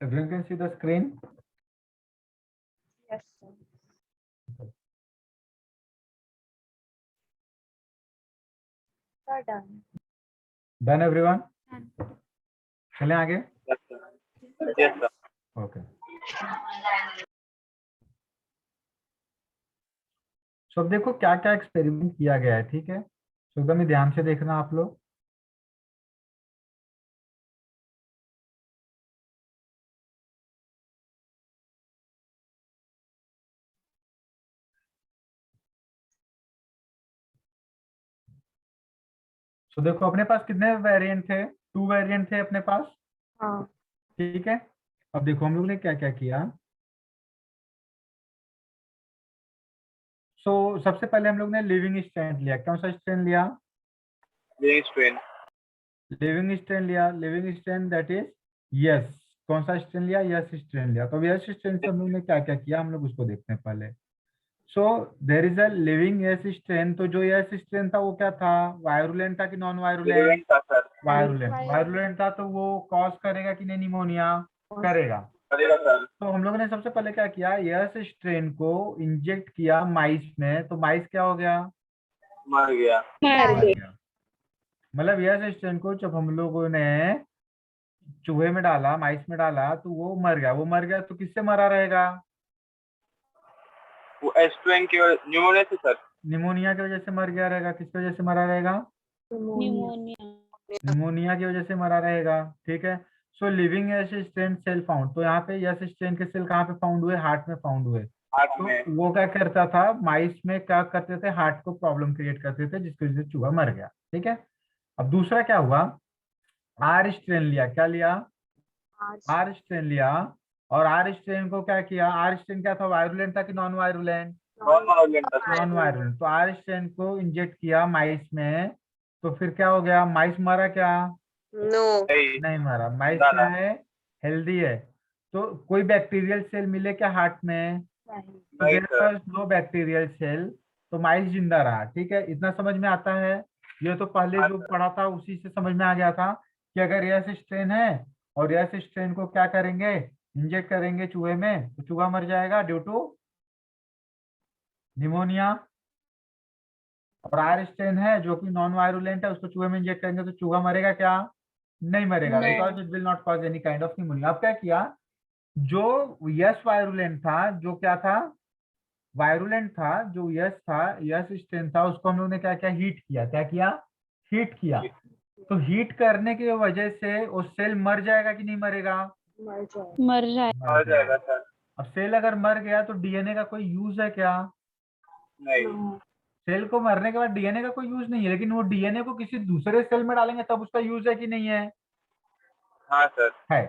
Everyone can see the screen? Yes, sir. Sir, done. Done everyone? चलें आगे? Yes, sir. Okay. So अब देखो क्या क्या एक्सपेरिमेंट किया गया है, ठीक है? तो एकदम ही ध्यान से देखना आप लोग। तो देखो अपने पास कितने वेरिएंट थे? 2 वेरिएंट थे अपने पास, हाँ, ठीक है? अब देखो हम लोग ने क्या क्या किया। सो सबसे पहले हम लोग ने लिविंग स्ट्रेंथ लिया। कौन सा स्ट्रेंथ लिया? Being strain. लिविंग स्ट्रेंथ लिया। Living strength that is yes. कौन सा स्ट्रेंथ लिया? यस स्ट्रेंथ लिया। तो यस स्ट्रेंथ से हम लोग ने क्या क्या किया, हम लोग उसको देखते हैं पहले। So there is a living S strain. तो जो यस स्ट्रेंथ था वो क्या था? वायरुलेंट था कि नॉन वायरुलेंट? Virulent था सर। वायरुलेंट। Virulent. वायरुलेंट था तो वो कॉज करेगा कि नहीं निमोनिया? करेगा। करेगा सर। तो हम लोगों ने सबसे पहले क्या किया, यस स्ट्रेन को इंजेक्ट किया माइस में। तो माइस क्या हो गया? मर गया। मर गया। मतलब यस स्ट्रेन को जब हम लोगों ने चूहे में डाला, माइस में डाला, तो वो मर गया। वो मर गया तो किससे मरा रहेगा? वो एस्ट्रेन की न्यूमोनिया से सर। निमोनिया की वजह से मर गया रहेगा। किसकी वजह से मरा रहेगा? निमोनिया. निमोनिया की वजह से मरा रहेगा, ठीक है? So living S strain cell found. तो यहाँ पे यस स्ट्रेन के सेल कहाँ पे फाउंड हुए? हार्ट में फाउंड हुए। हार्ट तो में। वो क्या करता था, माइस में क्या करते थे, हार्ट को प्रॉब्लम क्रिएट करते थे, जिसकी वजह से चूहा मर गया, ठीक है? अब दूसरा क्या हुआ, आर स्ट्रेन लिया। क्या लिया? आर स्ट्रेन लिया। और आर स्ट्रेन को क्या किया? आर स्ट्रेन क्या था, वायरुलेंट था कि नॉन वायरुलेंट? नॉन वायरुलेंट था सर। Non virulent. तो आर स्ट्रेन को इंजेक्ट किया माइस में, तो फिर क्या हो गया? माइस मरा क्या? नो. नहीं मरा। माइस ना, क्या ना। है? हेल्दी है। तो कोई बैक्टीरियल सेल मिले क्या हार्ट में? तो नहीं there sir. Was no bacterial cell. तो माइस जिंदा रहा, ठीक है? इतना समझ में आता है? ये तो पहले हाँ जो सर। पढ़ा था उसी से समझ में आ गया था कि अगर यस स्ट्रेन है और यस स्ट्रेन को क्या करेंगे, इंजेक्ट करेंगे चूहे में, तो चूहा मर जाएगा ड्यू टू निमोनिया। और आर स्ट्रेन है जो कि नॉन वायरुलेंट है, उसको चूहे में इंजेक्ट करेंगे तो चूहा मरेगा क्या? नहीं मरेगा, No. Because it will not cause any kind of pneumonia. अब क्या किया, जो यस वायरुलेंट था, जो क्या था, वायरुलेंट था, जो यस था, यस स्ट्रेन था, उसको हम लोग ने क्या किया, हीट किया। क्या किया? हीट किया। तो हीट करने की वजह से वो सेल मर जाएगा कि नहीं मरेगा? मर जाए. मर मर जाएगा जाएगा। सर। अब सेल अगर मर गया तो डीएनए का कोई यूज है क्या? नहीं। सेल को मरने के बाद डीएनए का कोई यूज नहीं है, लेकिन वो डीएनए को किसी दूसरे सेल में डालेंगे तब उसका यूज है कि नहीं है? हाँ सर। है।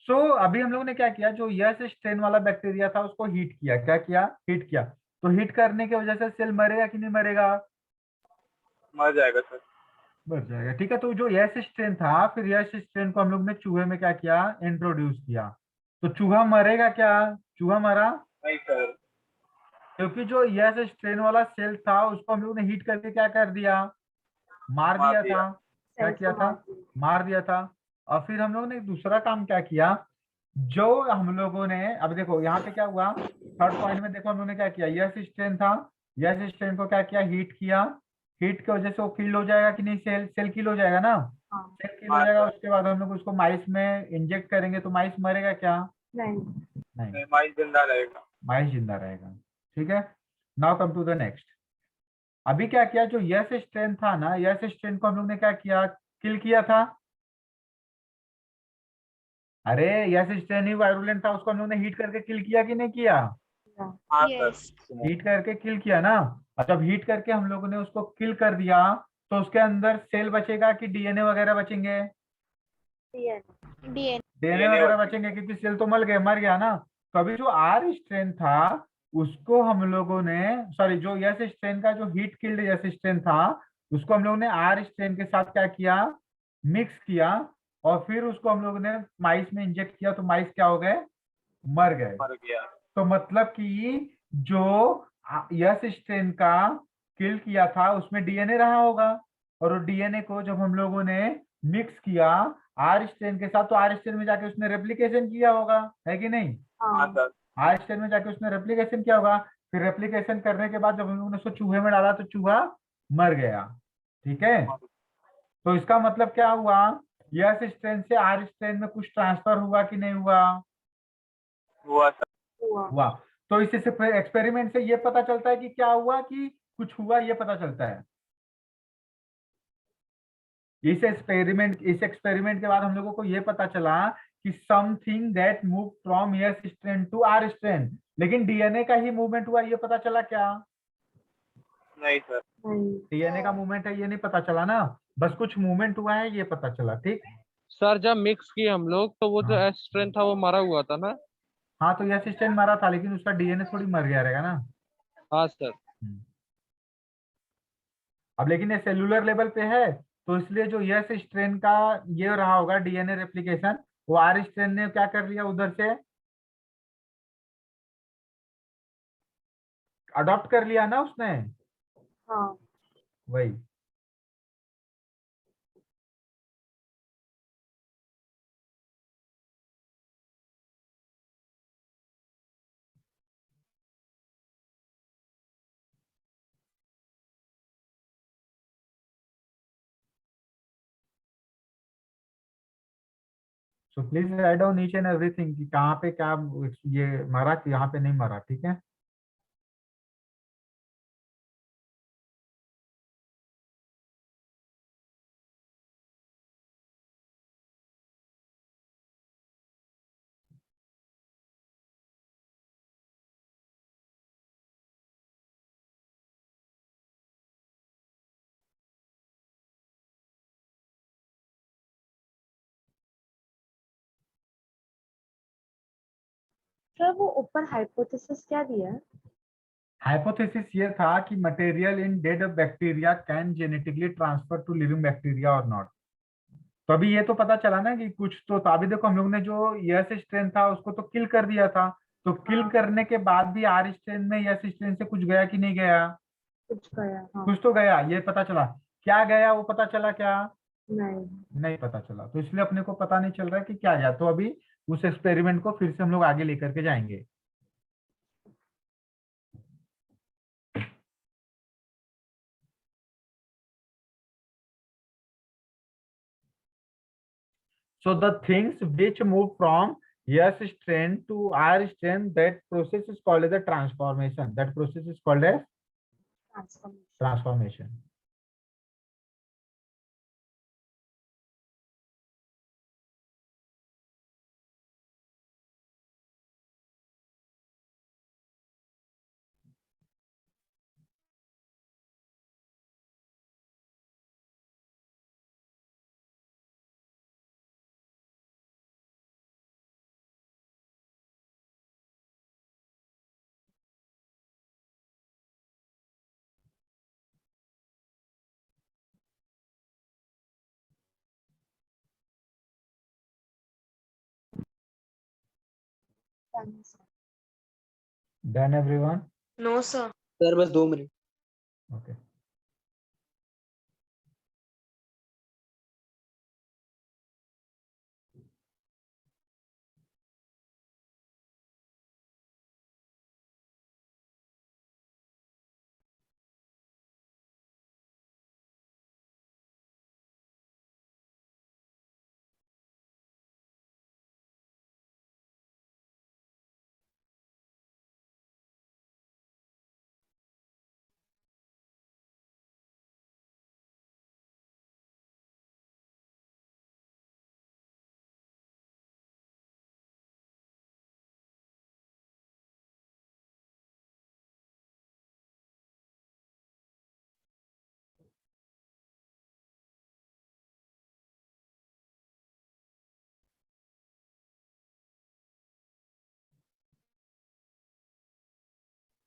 सो अभी हम लोगों ने क्या किया, जो यस स्ट्रेन वाला बैक्टीरिया था उसको हीट किया। क्या किया? हीट किया। तो हीट करने की वजह से सेल मरेगा कि नहीं मरेगा? मर जाएगा सर। मर जाएगा, ठीक है? तो जो यस स्ट्रेन था, फिर यस स्ट्रेन को हम लोग ने चूहे में क्या किया, इंट्रोड्यूस किया। तो चूहा मरेगा क्या? चूहा मरा नहीं सर। क्योंकि जो यस स्ट्रेन वाला सेल था उसको हम लोग ने हीट करके क्या कर दिया, मार मार दिया दिया। था। क्या किया था? मार दिया था। और फिर हम लोगों ने एक दूसरा काम क्या किया, जो हम लोगों ने, अब देखो यहाँ पे क्या हुआ, थर्ड पॉइंट में देखो हम लोगों ने क्या किया, यस स्ट्रेन था, यस स्ट्रेन को क्या किया, हीट किया। हीट की वजह से वो किल हो जाएगा कि नहीं? सेल सेल किल हो जाएगा ना? सेल किल हो हाँ जाएगा। सर। उसके बाद हम लोग उसको माइस में इंजेक्ट करेंगे तो माइस मरेगा क्या? नहीं. नहीं, माइस जिंदा रहेगा। माइस जिंदा रहेगा, ठीक है? Now come to the next. अभी क्या किया, जो यस स्ट्रेन था ना, यस स्ट्रेन को हम लोग ने क्या किया, किल किया था। अरे यस स्ट्रेन ही वायरुलेंट था, उसको हम लोग ने हीट करके किल किया कि नहीं किया? हाँ सर। हीट करके किल किया ना। और जब हीट करके हम लोगों ने उसको किल कर दिया तो उसके अंदर सेल बचेगा कि डीएनए वगैरह बचेंगे? डीएनए वगैरह बचेंगे क्योंकि सेल तो मर गया ना। तो अभी जो आर स्ट्रेन था उसको हम लोगों ने, सॉरी, जो यस स्ट्रेन का जो हीट किल्ड यस स्ट्रेन था उसको हम लोगों ने आर स्ट्रेन के साथ क्या किया, मिक्स किया। और फिर उसको हम लोगों ने माइस में इंजेक्ट किया तो माइस क्या हो गए, मर गए। मर गया। तो मतलब कि जो यस स्ट्रेन का किल किया था उसमें डीएनए रहा होगा, और वो डीएनए को जब हम लोगों ने मिक्स किया आर स्ट्रेन के साथ, तो आर स्ट्रेन में जाके उसने रेप्लिकेशन किया होगा, है कि नहीं? हाँ हाँ सर। आर स्ट्रेन में जाके उसने रेप्लिकेशन किया होगा। फिर रेप्लिकेशन करने के बाद जब हम लोगों ने उसको चूहे में डाला तो चूहा मर गया। ठीक है, तो इसका मतलब क्या हुआ, यस स्ट्रेन से आर स्ट्रेन में कुछ ट्रांसफर हुआ कि नहीं हुआ? हुआ सर। हुआ। हुआ। तो इससे एक्सपेरिमेंट से ये पता चलता है कि क्या हुआ, कि कुछ हुआ, ये पता चलता है। इस एक्सपेरिमेंट के बाद हम लोगों को ये पता चला कि something that move from S strain to R strain, लेकिन डीएनए का ही मूवमेंट हुआ, ये पता चला क्या? नहीं सर। नहीं। डीएनए का मूवमेंट है ये नहीं पता चला ना, बस कुछ मूवमेंट हुआ है ये पता चला। ठीक। सर जब मिक्स किए हम लोग तो वो जो हाँ, एस स्ट्रेन था वो मरा हुआ था ना। हाँ, तो यस स्ट्रेन मरा था लेकिन उसका डीएनए थोड़ी मर गया रहेगा ना। हाँ सर। हम्म। अब लेकिन ये सेलुलर लेवल पे है, तो इसलिए जो यस स्ट्रेन का ये रहा होगा डीएनए रेप्लिकेशन, वो आर स्ट्रेन ने क्या कर लिया उधर से, अडॉप्ट कर लिया ना उसने। हाँ वही। So please write down each and everything कि कहाँ पे क्या ये मरा कि यहाँ पे नहीं मरा। ठीक है। सर वो ऊपर हाइपोथेसिस क्या दिया है? हाइपोथेसिस ये था कि material in dead bacteria can genetically transfer to living bacteria और नॉट। तो अभी ये तो पता चला ना कि कुछ तो था। अभी देखो हम लोग ने जो यस स्ट्रेन था उसको तो किल कर दिया था, तो किल हाँ करने के बाद भी आर स्ट्रेन में यस स्ट्रेन से कुछ गया कि नहीं गया? कुछ गया। हाँ। कुछ तो गया, ये पता चला। क्या गया वो पता चला क्या? नहीं। नहीं पता चला, तो इसलिए अपने को पता नहीं चल रहा है कि क्या गया। तो अभी उस एक्सपेरिमेंट को फिर से हम लोग आगे लेकर के जाएंगे। So the things which move from S strain to R strain, that process is called as a transformation. That process is called as transformation. transformation. Done everyone? No sir. Sir बस 2 minute. Okay.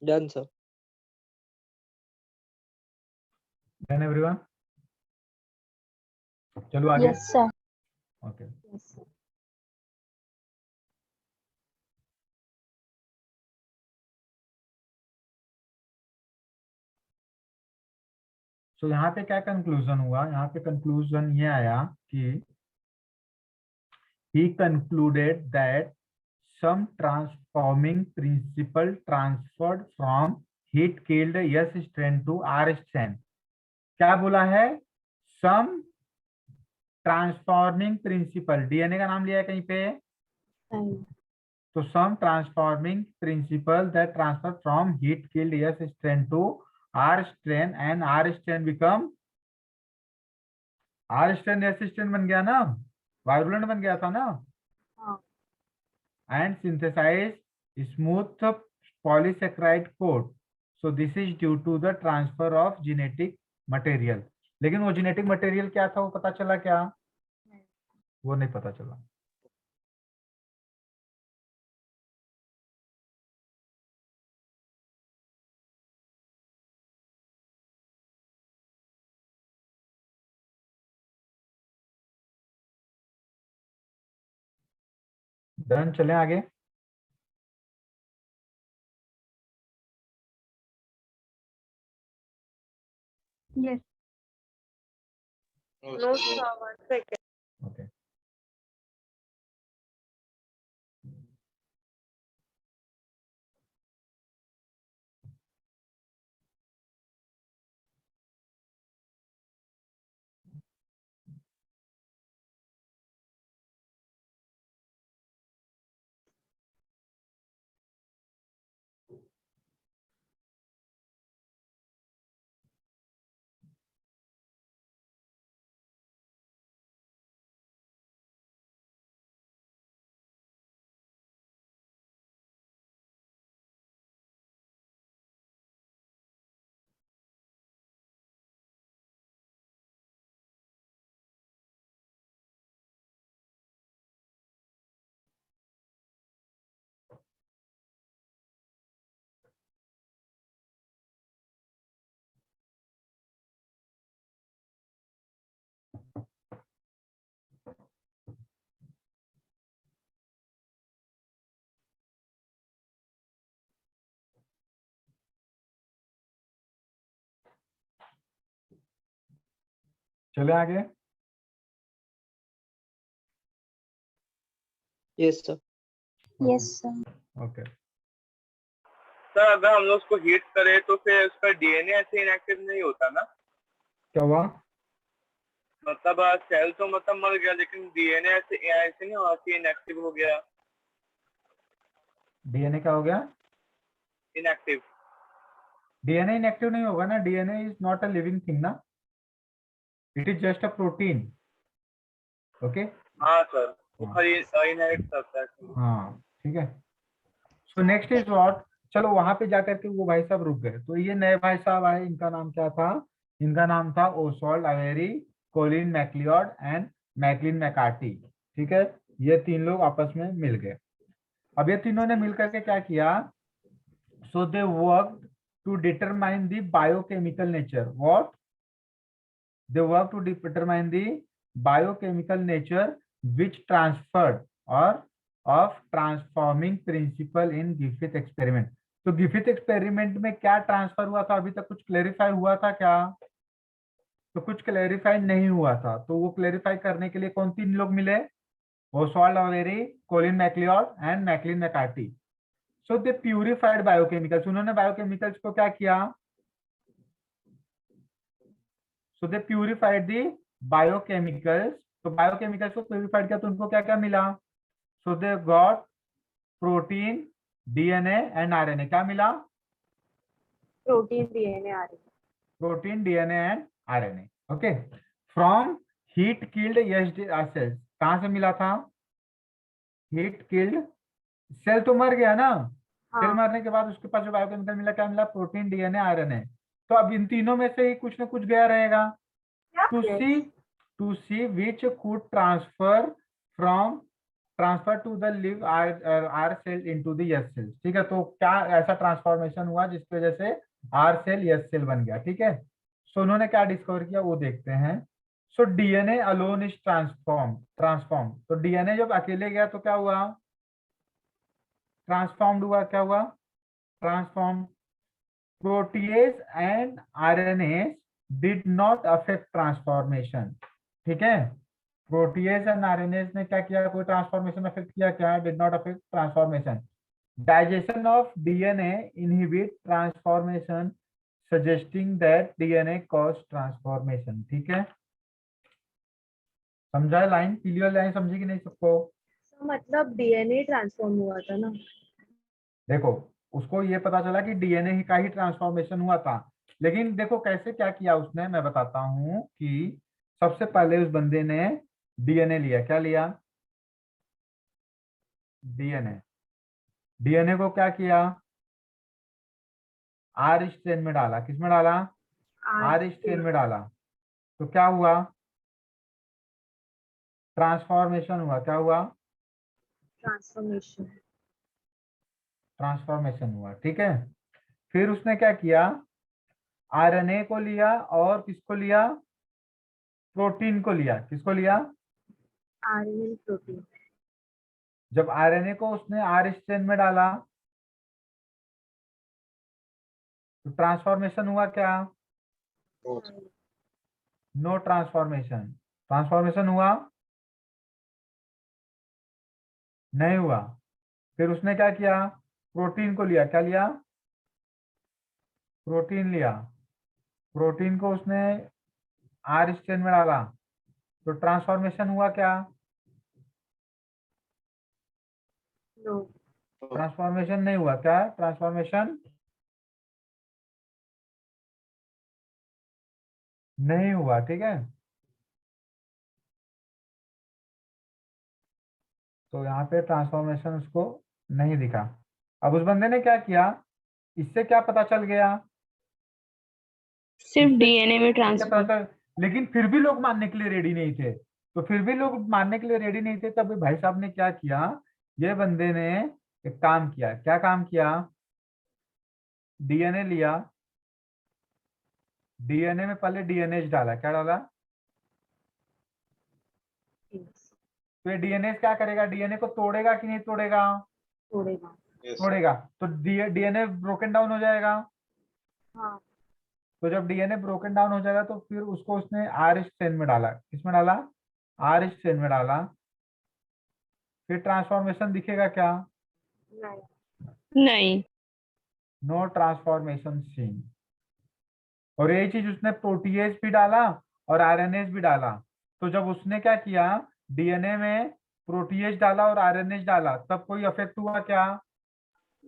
Done sir. Done everyone? चलो आगे। Yes sir. Okay. Yes sir. So यहाँ पे क्या conclusion हुआ? यहाँ पे conclusion ये आया कि he concluded that some transforming principle transferred from heat killed S strain to R strain. क्या बोला है? सम ट्रांसफॉर्मिंग प्रिंसिपल, डीएनए का नाम लिया है कहीं पे, नहीं, तो some transforming principle that transfer from heat killed S strain to R strain and R strain become, R strain S strain बन गया ना, वायुलेंट बन गया था ना, हाँ, and synthesize smooth polysaccharide coat. So this is due to the transfer of genetic material. लेकिन वो जेनेटिक मटेरियल क्या था, वो पता चला क्या? नहीं, वो नहीं पता चला. डन, चलें आगे. yes, no sir, 1 second. Okay. चले आगे. yes sir. yes sir, okay. Sir अगर हम लोग उसको हीट करें तो फिर उसका डीएनए ऐसे इनएक्टिव नहीं होता ना? क्या हुआ? मतलब सेल तो मतलब मर गया, लेकिन डीएनए ऐसे ऐसे नहीं हुआ कि इनएक्टिव हो गया? डीएनए क्या हो गया? इनएक्टिव. डीएनए इनएक्टिव नहीं होगा ना. DNA is not a living thing ना, it is just a protein. Okay. हाँ सर, वो हाँ. खाली इनहेरिट करता है. हाँ, ठीक है. So next is what. चलो वहां पे जाकर के वो भाई साहब रुक गए. तो ये नए भाई साहब आए, इनका नाम क्या था? इनका नाम था Oswald Avery, Colin MacLeod and Maclyn McCarty. ठीक है. ये तीन लोग आपस में मिल गए. अब ये तीनों ने मिलकर के क्या किया? So they work to determine the biochemical nature. What? They work to determine the biochemical nature which transferred or of transforming principle in Griffith experiment. तो ग्रिफिथ एक्सपेरिमेंट में क्या ट्रांसफर हुआ था? अभी तक कुछ क्लेरिफाई हुआ था क्या? तो कुछ क्लेरिफाई नहीं हुआ था. तो वो क्लेरिफाई करने के लिए कौन तीन लोग मिले? Oswald Avery, Colin MacLeod and Maclyn McCarty. So they purified biochemicals. उन्होंने बायोकेमिकल्स को क्या किया? So they purified the biochemicals. तो बायोकेमिकल्स को प्यूरिफाइड किया तो उनको क्या क्या मिला? So they got protein, DNA and RNA. क्या मिला? Protein DNA RNA. Protein, DNA and RNA. Okay. From heat killed SDR cells. कहां से मिला था? हीट किल्ड सेल तो मर गया ना. सेल हाँ, मरने के बाद उसके पास जो बायोकेमिकल मिला, क्या मिला? Protein, DNA, RNA. तो अब इन तीनों में से ही कुछ ना कुछ गया रहेगा. to see which could transfer to the live R cell into the S cell. ठीक है. तो क्या ऐसा ट्रांसफॉर्मेशन हुआ जिसकी वजह से R सेल S सेल बन गया? ठीक है. सो उन्होंने क्या डिस्कवर किया वो देखते हैं. So DNA alone is transform. तो डीएनए जब अकेले गया तो क्या हुआ? ट्रांसफॉर्म्ड हुआ. क्या हुआ? Transform. Protease and RNA did not affect transformation. ठीक है. प्रोटीएज एंड आरएनएज ने क्या किया, कोई ट्रांसफॉर्मेशन अफेक्ट किया क्या, did not affect transformation. Digestion of DNA inhibit transformation suggesting that DNA cause transformation. ठीक है, समझा है लाइन, क्लियर लाइन समझी कि नहीं सबको? मतलब डीएनए ट्रांसफॉर्म हुआ था ना। देखो उसको ये पता चला कि डीएनए ही का ही ट्रांसफॉर्मेशन हुआ था, लेकिन देखो कैसे क्या किया उसने, मैं बताता हूं कि सबसे पहले उस बंदे ने डीएनए लिया, क्या लिया, डीएनए। डीएनए को क्या किया, आर स्ट्रेन में डाला, किस में डाला, आर स्ट्रेन में डाला। तो क्या हुआ, ट्रांसफॉर्मेशन हुआ, क्या हुआ, ट्रांसफॉर्मेशन। ट्रांसफॉर्मेशन हुआ। ठीक है, फिर उसने क्या किया, आरएनए को लिया और किसको लिया, प्रोटीन को लिया, किसको लिया, आरएनए प्रोटीन। जब आरएनए को उसने आर स्ट्रेन में डाला तो ट्रांसफॉर्मेशन हुआ क्या, नो ट्रांसफॉर्मेशन। ट्रांसफॉर्मेशन हुआ, नहीं हुआ। फिर उसने क्या किया, प्रोटीन को लिया, क्या लिया, प्रोटीन लिया। प्रोटीन को उसने आर स्ट्रेन में डाला तो ट्रांसफॉर्मेशन हुआ क्या, नो। ट्रांसफॉर्मेशन नहीं हुआ, क्या ट्रांसफॉर्मेशन नहीं हुआ। ठीक है, तो यहाँ पे ट्रांसफॉर्मेशन उसको नहीं दिखा। अब उस बंदे ने क्या किया, इससे क्या पता चल गया, सिर्फ इससे डीएनए में क्या पता ट्रांसफर। चल, लेकिन फिर भी लोग मानने के लिए रेडी नहीं थे। तो फिर भी लोग मानने के लिए रेडी नहीं थे, तब भाई साहब ने क्या किया, ये बंदे ने एक काम किया, क्या काम किया, डीएनए लिया, डीएनए में पहले डीएनएज डाला, क्या डाला, तो ये डीएनए क्या करेगा, डीएनए को तोड़ेगा कि नहीं तोड़ेगा, तोड़ेगा। तोड़ेगा। तो डीएनए ब्रोकन डाउन हो जाएगा। हाँ। तो जब डीएनए ब्रोकन डाउन हो जाएगा तो फिर उसको उसने आर स्ट्रेन में डाला, किसमें डाला, आर स्ट्रेन में डाला। फिर ट्रांसफॉर्मेशन दिखेगा क्या, नहीं। No transformation scene. और यही चीज उसने प्रोटीएज भी डाला और आरएनएज भी डाला। तो जब उसने क्या किया, डीएनए में प्रोटीएज डाला और आरएनएज डाला, तब कोई इफेक्ट हुआ क्या,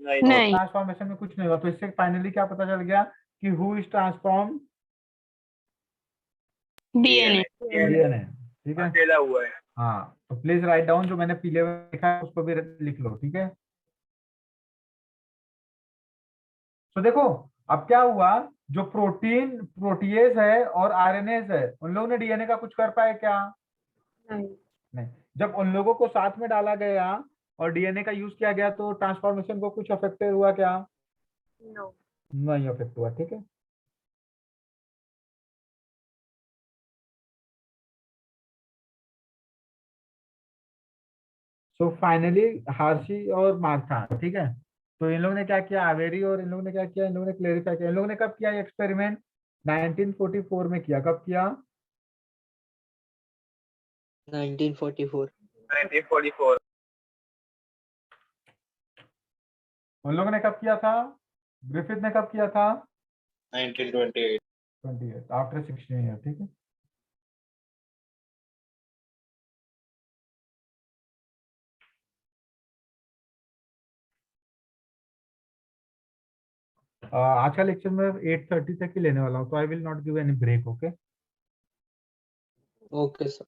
नहीं। ट्रांसफॉर्मेशन में कुछ नहीं हुआ। तो इससे फाइनली क्या पता चल गया कि who is transform, DNA. DNA. ठीक है, अकेला हुआ है। हाँ तो प्लीज राइट डाउन, जो मैंने पीले में लिखा है उसको भी लिख लो। ठीक है, तो देखो अब क्या हुआ, जो प्रोटीन प्रोटीएज है और आरएनएज है, उन लोगों ने डीएनए का कुछ कर पाए क्या, नहीं। नहीं। जब उन लोगों को साथ में डाला गया और डीएनए का यूज किया गया तो ट्रांसफॉर्मेशन को कुछ अफेक्ट हुआ क्या, नो। नहीं अफेक्ट हुआ। ठीक है, सो फाइनली हार्शी और मार्था, ठीक है, तो इन लोगों ने क्या किया, आवेरी और इन लोगों ने क्या किया, इन लोगों ने क्लेरिफाई किया। इन लोगों ने कब किया एक्सपेरिमेंट, 1944 में किया। कब किया, 1944। 1944। उन लोगों ने कब किया था, ग्रिफिथ ने कब किया था, 1928। 28 आफ्टर 16 ईयर। ठीक है, आज का लेक्चर में 8:30 तक ही लेने वाला हूँ, तो I will not give any break. Okay, okay sir.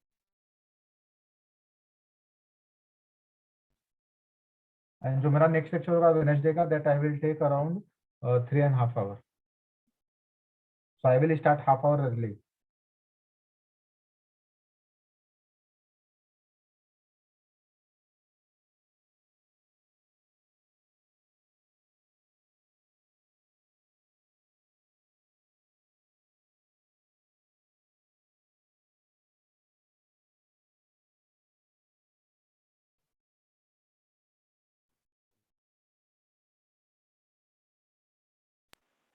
And जो मेरा नेक्स्ट लेक्चर होगा वेडनेसडे का, that I will take around 3.5 hour, so I will start half hour early.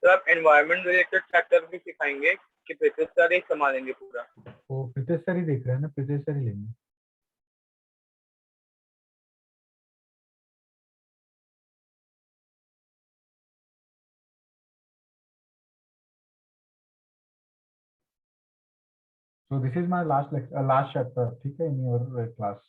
तो आप एनवायरनमेंट रिलेटेड चैप्टर भी सिखाएंगे कि प्रीतिश सर ही संभालेंगे पूरा? वो प्रीतेश सर ही देख रहे हैं ना, प्रीतेश सर ही लेंगे। So this is my last chapter, ठीक है, in your class.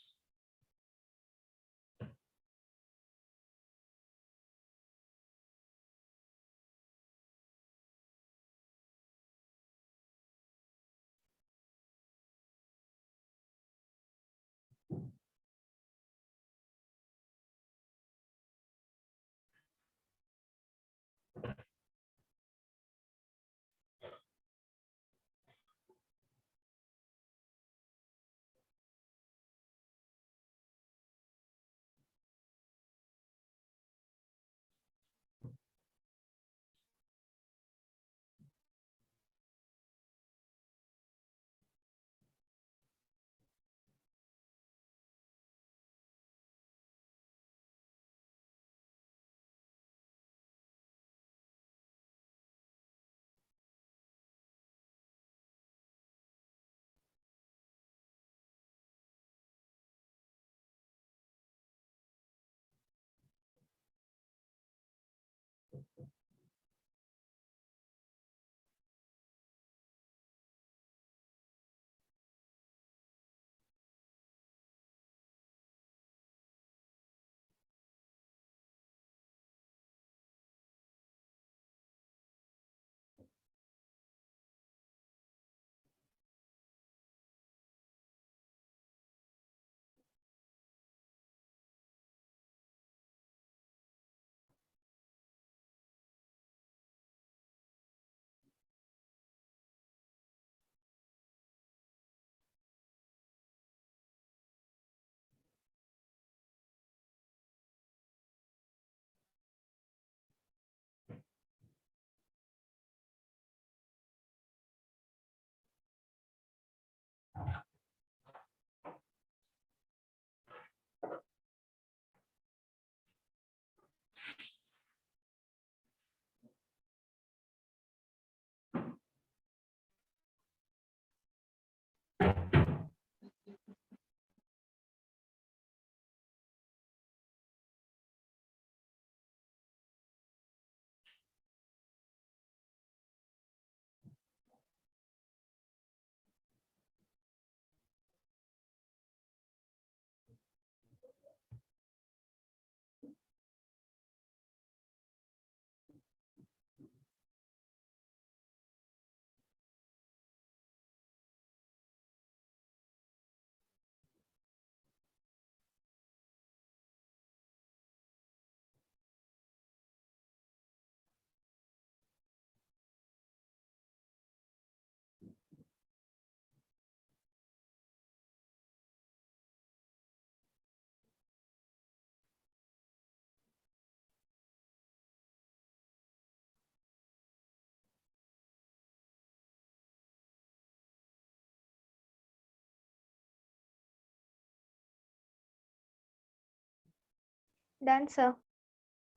Done, sir.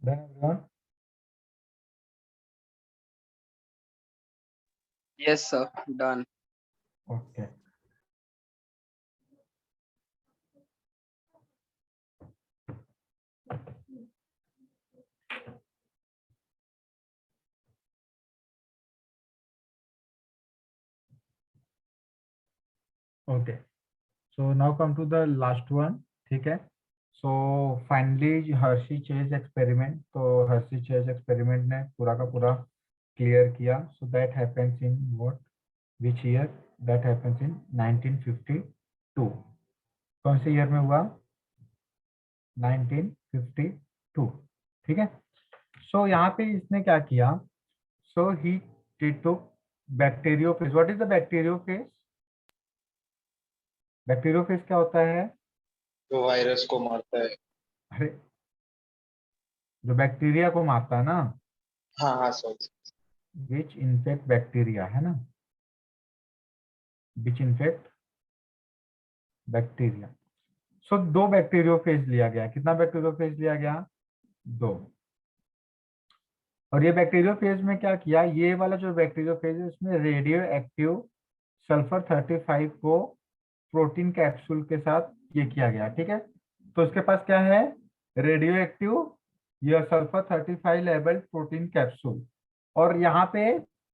Done, everyone? Yes, sir. Done. Okay. Okay. So now come to the last one, ठीक है? So finally Hershey Chase experiment. तो Hershey Chase experiment ने पूरा का पूरा clear किया. So that happens in what? Which year? That happens in 1952. कौन से year में हुआ? 1952. ठीक है? So यहाँ पे इसने क्या किया? So he took bacteriophage. What is the bacteriophage? Bacteriophage क्या होता है? जो वायरस को मारता है। अरे जो बैक्टीरिया को मारता है ना, हाँ हाँ सर। विच इन्फेक्ट बैक्टीरिया, है ना, विच इन्फेक्ट बैक्टीरिया। सो 2 बैक्टीरियोफेज लिया गया। कितना बैक्टीरियोफेज लिया गया? 2। और ये बैक्टीरियोफेज में क्या किया, ये वाला जो बैक्टीरियोफेज है उसमें रेडियो एक्टिव सल्फर 35 को प्रोटीन कैप्सूल के साथ ये किया गया, ठीक है। तो उसके पास क्या है, रेडियो एक्टिव या सल्फर 35 लेबल्ड प्रोटीन कैप्सूल। और यहाँ पे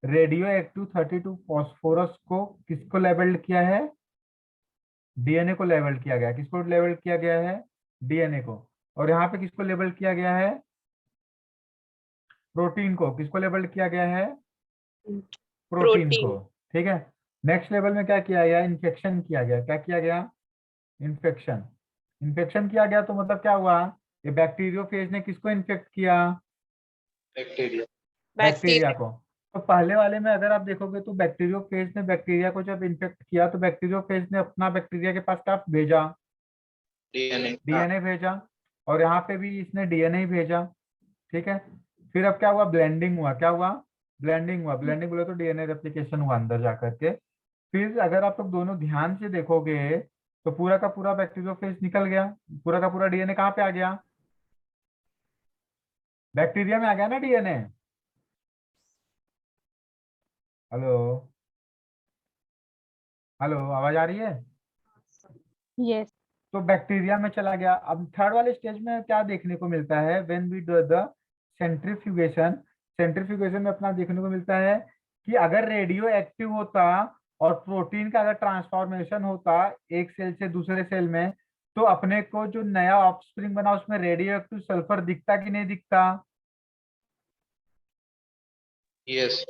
रेडियो एक्टिव 32 फॉस्फोरस को किसको लेबल्ड किया है, डीएनए को लेबल किया गया। किसको लेबल किया गया है, डीएनए को। और यहाँ पे किसको लेबल किया गया है, प्रोटीन को। किसको लेबल किया गया है, प्रोटीन को, प्रोटीन। ठीक है। नेक्स्ट लेवल में क्या किया गया, इन्फेक्शन किया गया। क्या किया गया, इन्फेक्शन। इन्फेक्शन किया गया तो मतलब क्या हुआ, ये बैक्टीरियोफेज ने किसको इन्फेक्ट किया, बैक्टीरिया। Bacteria bacteria. को। तो पहले वाले में अगर आप देखोगे तो बैक्टीरियोफेज ने बैक्टीरिया को जब इन्फेक्ट किया तो बैक्टीरियोफेज ने अपना बैक्टीरिया के पास क्या भेजा, डीएनए। डीएनए भेजा। और यहाँ पे भी इसने डीएनए ही भेजा, ठीक है। फिर अब क्या हुआ, ब्लेंडिंग हुआ। क्या हुआ, ब्लेंडिंग हुआ। ब्लेंडिंग बोले तो डीएनए रेप्लिकेशन हुआ अंदर जाकर के। फिर अगर आप लोग दोनों ध्यान से देखोगे तो पूरा का पूरा बैक्टीरियोफेज निकल गया, पूरा का पूरा डीएनए कहाँ पे आ गया, बैक्टीरिया में आ गया ना डीएनए। हेलो, हेलो, आवाज आ रही है। यस। तो बैक्टीरिया में चला गया। अब थर्ड वाले स्टेज में क्या देखने को मिलता है, when we do the centrifugation. Centrifugation में अपना देखने को मिलता है कि अगर रेडियो एक्टिव होता और प्रोटीन का अगर ट्रांसफॉर्मेशन होता एक सेल से दूसरे सेल में, तो अपने को जो नया ऑफस्प्रिंग बना उसमें रेडियो एक्टिव सल्फर दिखता कि नहीं दिखता। यस।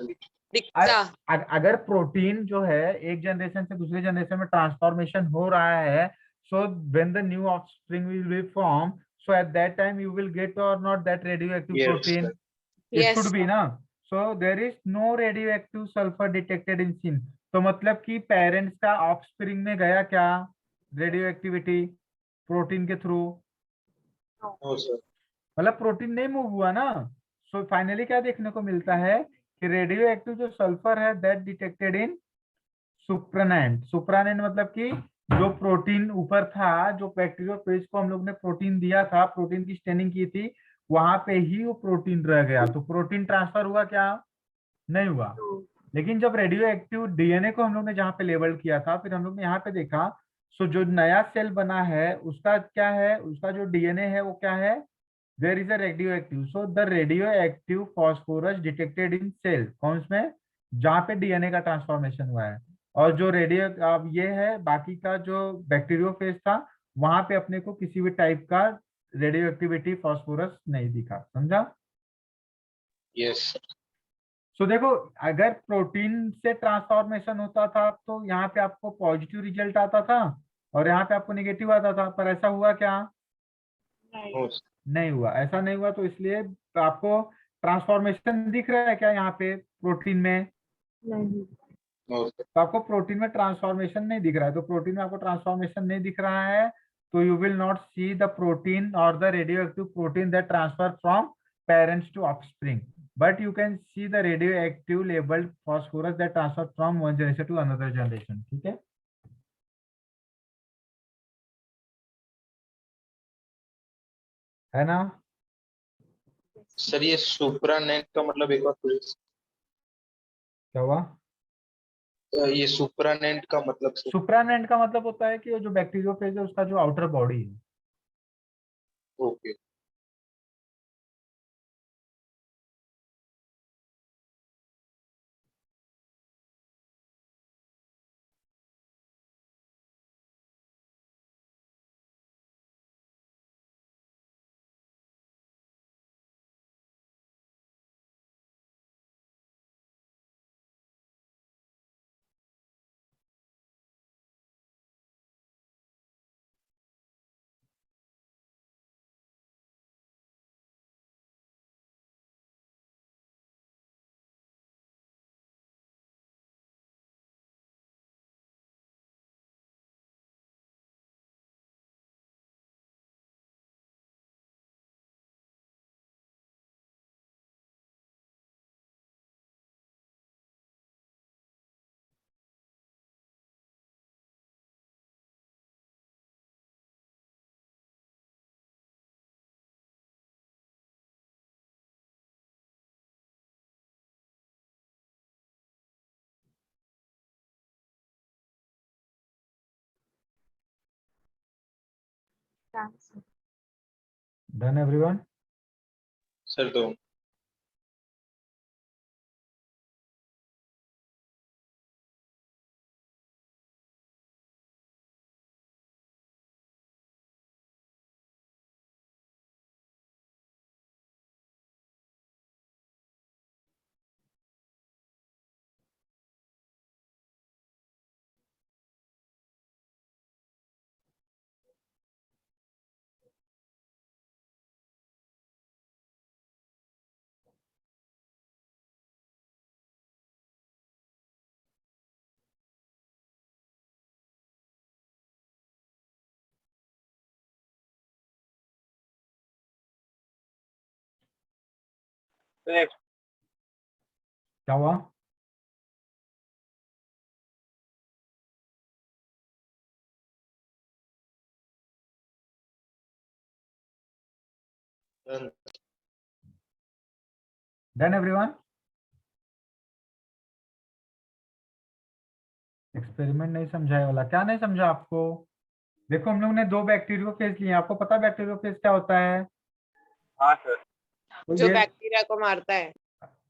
दिखता। अगर प्रोटीन जो है एक जनरेशन से दूसरे जनरेशन में ट्रांसफॉर्मेशन हो रहा है, so when the new offspring will be formed, so at that time you will get or not that radioactive yes. protein, it yes. should be ना। so there is no radioactive sulfur detected in sin। तो मतलब कि parents का offspring में गया क्या, radio activity protein के through, no sir. मतलब प्रोटीन नहीं मूव हुआ ना। सो फाइनली क्या देखने को मिलता है कि रेडियो एक्टिव जो सल्फर है दैट डिटेक्टेड इन सुप्रानेंट। सुप्रानेंट मतलब कि जो प्रोटीन ऊपर था, जो बैक्टीरियोफेज को हम लोग ने प्रोटीन दिया था, प्रोटीन की स्टेनिंग की थी, वहां पे ही वो प्रोटीन रह गया। तो प्रोटीन ट्रांसफर हुआ क्या, नहीं हुआ। लेकिन जब रेडियो एक्टिव डीएनए को हम लोग ने जहाँ पे लेबल किया था, फिर हम लोग ने यहाँ पे देखा, सो जो नया सेल बना है उसका क्या है, उसका जो डीएनए है वो क्या है, there is a radioactive. So the radioactive phosphorus detected in cell, कौन में, जहाँ पे डीएनए का ट्रांसफॉर्मेशन हुआ है। और जो रेडियो अब ये है, बाकी का जो बैक्टीरियोफेज था वहां पे अपने को किसी भी टाइप का रेडियो एक्टिविटी फॉस्फोरस नहीं दिखा, समझा। यस। सो देखो, अगर प्रोटीन से ट्रांसफॉर्मेशन होता था तो यहाँ पे आपको पॉजिटिव रिजल्ट आता था और यहाँ पे आपको नेगेटिव आता था, पर ऐसा हुआ क्या, नो सर। नहीं हुआ। ऐसा नहीं हुआ तो इसलिए आपको ट्रांसफॉर्मेशन दिख रहा है क्या यहाँ पे प्रोटीन में, नहीं। No sir. तो आपको प्रोटीन में ट्रांसफॉर्मेशन नहीं दिख रहा है। तो प्रोटीन में आपको ट्रांसफॉर्मेशन नहीं दिख रहा है तो you will not see the protein और the radioactive protein that transfer from parents to offspring, but you can see the radioactive labeled phosphorus that transfer from one generation to another generation, ठीक है ना। Sir ये सुप्रानेंट का मतलब एक बार please. क्या हुआ, ये सुप्रानेंट का मतलब सर। सुप्रानेंट का मतलब होता है कि जो बैक्टीरियोफेज है उसका जो आउटर बॉडी है। Okay. Done, sir. Done everyone? Sir दो। तो next, क्या हुआ? Done. Done everyone? एक्सपेरिमेंट नहीं समझा है वाला, क्या नहीं समझा आपको? देखो हम लोग ने दो बैक्टीरियोफेज लिए, आपको पता है बैक्टीरियोफेज क्या होता है? हाँ सर, तो जो ये बैक्टीरिया को मारता है।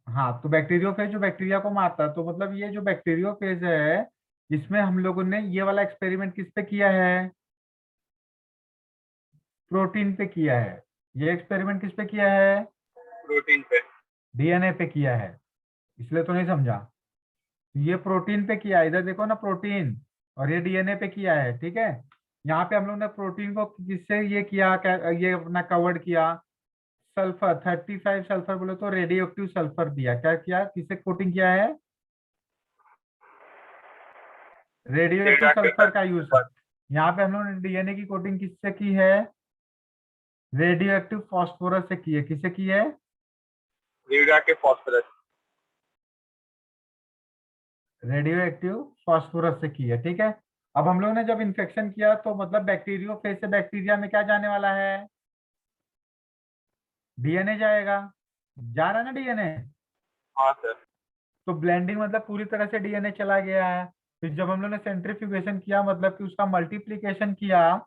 हाँ, तो बैक्टीरियोफेज जो बैक्टीरिया को मारता है, तो मतलब ये जो बैक्टीरियोफेज है, इसमें हम लोगों ने ये वाला एक्सपेरिमेंट किस पे किया है? प्रोटीन पे किया है। ये एक्सपेरिमेंट किस पे किया है? प्रोटीन पे। डीएनए पे किया है, इसलिए तो नहीं समझा। ये प्रोटीन पे किया है, इधर देखो ना प्रोटीन, और ये डीएनए पे किया है, ठीक है। यहाँ पे हम लोग ने प्रोटीन को किससे ये किया, ये अपना कवर्ड किया? सल्फर, 35 सल्फर बोले तो रेडियो एक्टिव सल्फर दिया। क्या किया, किससे कोटिंग किया है? रेडियो एक्टिव सल्फर का यूज है। यहाँ पे हम लोग ने डीएनए की कोटिंग किससे की है? रेडियो एक्टिव फॉस्फोरस से की है। किससे की है? Radioactive phosphorus. Radio active phosphorus से की है, ठीक है। अब हम लोग ने जब इन्फेक्शन किया तो मतलब बैक्टीरियोफेज से बैक्टीरिया में क्या जाने वाला है? डीएनए जाएगा, जा रहा है ना डीएनए? हाँ सर। तो ब्लेंडिंग मतलब पूरी तरह से डीएनए चला गया है। फिर जब हम लोग ने सेंट्रीफ्यूगेशन किया, मतलब कि उसका मल्टीप्लिकेशन किया,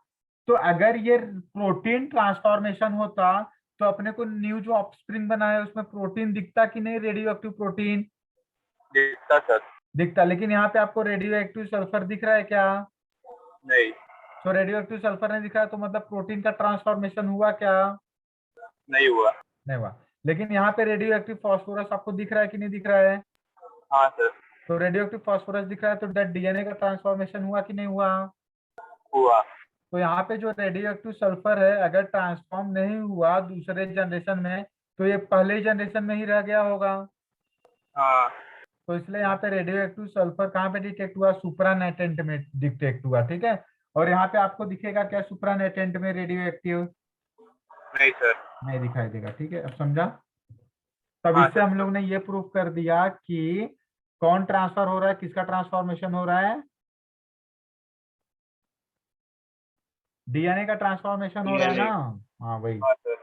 तो अगर ये प्रोटीन ट्रांसफॉर्मेशन होता तो अपने को न्यू जो ऑफस्प्रिंग बना है उसमें प्रोटीन दिखता कि नहीं? रेडियो एक्टिव प्रोटीन दिखता सर। दिखता, लेकिन यहाँ पे आपको रेडियो एक्टिव सल्फर दिख रहा है क्या? नहीं, तो रेडियो एक्टिव सल्फर नहीं दिख रहा है, तो मतलब प्रोटीन का ट्रांसफॉर्मेशन हुआ क्या? नहीं हुआ। नहीं हुआ। लेकिन यहाँ पे रेडियो एक्टिव फॉस्फोरस आपको दिख रहा है कि नहीं दिख रहा है? हाँ सर, तो रेडियो एक्टिव फॉस्फोरस दिख रहा है, तो डेट डीएनए का ट्रांसफॉर्मेशन हुआ कि नहीं हुआ? हुआ। तो यहाँ पे जो रेडियो एक्टिव सल्फर है, अगर ट्रांसफॉर्म नहीं हुआ दूसरे जनरेशन में, तो ये पहले जनरेशन में ही रह गया होगा। हाँ तो इसलिए यहाँ पे रेडियो एक्टिव सल्फर कहाँ पे डिटेक्ट हुआ? सुप्रानेटेंट में डिटेक्ट हुआ, ठीक है। और यहाँ पे आपको दिखेगा क्या सुप्रानेटेंट में रेडियो एक्टिव? नहीं सर। नहीं दिखाई देगा, ठीक है। अब समझा? तब हाँ इससे सर। हम लोग ने ये प्रूफ कर दिया कि कौन ट्रांसफर हो रहा है, किसका ट्रांसफॉर्मेशन हो रहा है? डीएनए का ट्रांसफॉर्मेशन हो रहा है ना? DNA। हाँ वही। हाँ सर।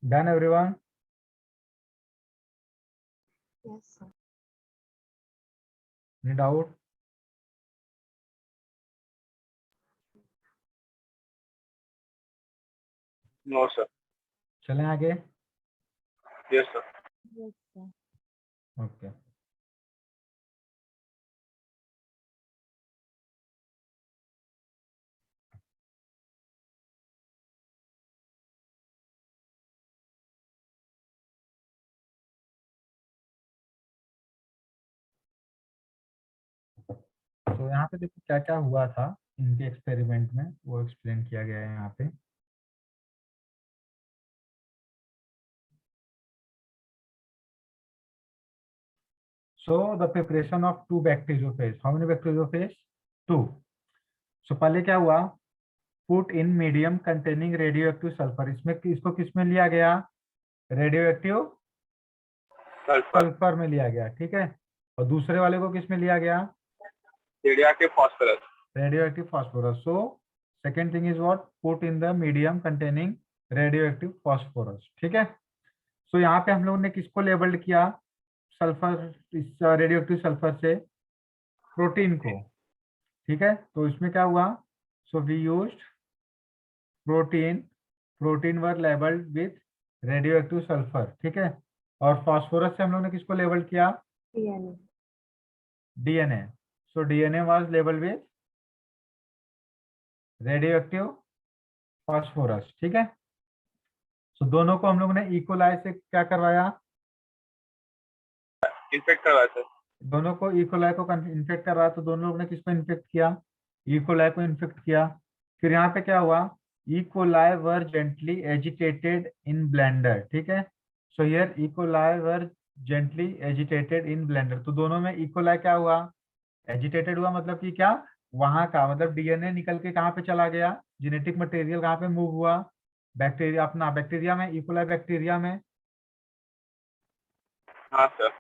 Done everyone? Yes, sir. Any doubt? No sir. चलें आगे? Yes sir. Yes, sir. Okay. तो यहाँ पे देखो क्या क्या हुआ था इनके एक्सपेरिमेंट में, वो एक्सप्लेन किया गया है यहाँ पे। So the preparation of two bacteriophage. How many bacteriophage? Two. So पहले क्या हुआ? Put in medium containing radioactive sulfur. इसमें इसको किस में लिया गया? Radioactive sulphur. सल्फर में लिया गया, ठीक है। और दूसरे वाले को किस में लिया गया? Radioactive phosphorus. Radioactive phosphorus. So second thing is what? Put in the medium containing radioactive phosphorus. ठीक है। So यहाँ पे हम लोगों ने किसको लेबल्ड किया? सल्फर, इस रेडियोएक्टिव सल्फर से प्रोटीन को, ठीक है। तो इसमें क्या हुआ? So we used protein were labelled with radioactive sulphur, ठीक है। और फास्फोरस से हम लोग ने किसको लेबल किया? DNA. DNA. So DNA was labelled with radioactive phosphorus, ठीक है। सो दोनों को हम लोग ने इकोलाई से क्या करवाया? इन्फेक्ट करवाया सर। दोनों को इकोलाई को इन्फेक्ट करवाया। तो दोनों लोग ने किसको इन्फेक्ट किया? इकोलाई को इन्फेक्ट किया। फिर यहाँ पे क्या हुआ? E coli were gently agitated in Blender, ठीक है। So here E coli were gently agitated in Blender. तो दोनों में इकोलाई क्या हुआ? एजिटेटेड हुआ। मतलब कि क्या? वहां का मतलब डीएनए निकल के कहाँ पे चला गया? जेनेटिक मटेरियल कहाँ पे मूव हुआ? बैक्टीरिया, अपना बैक्टीरिया में, इकोलाई बैक्टीरिया में। हाँ सर।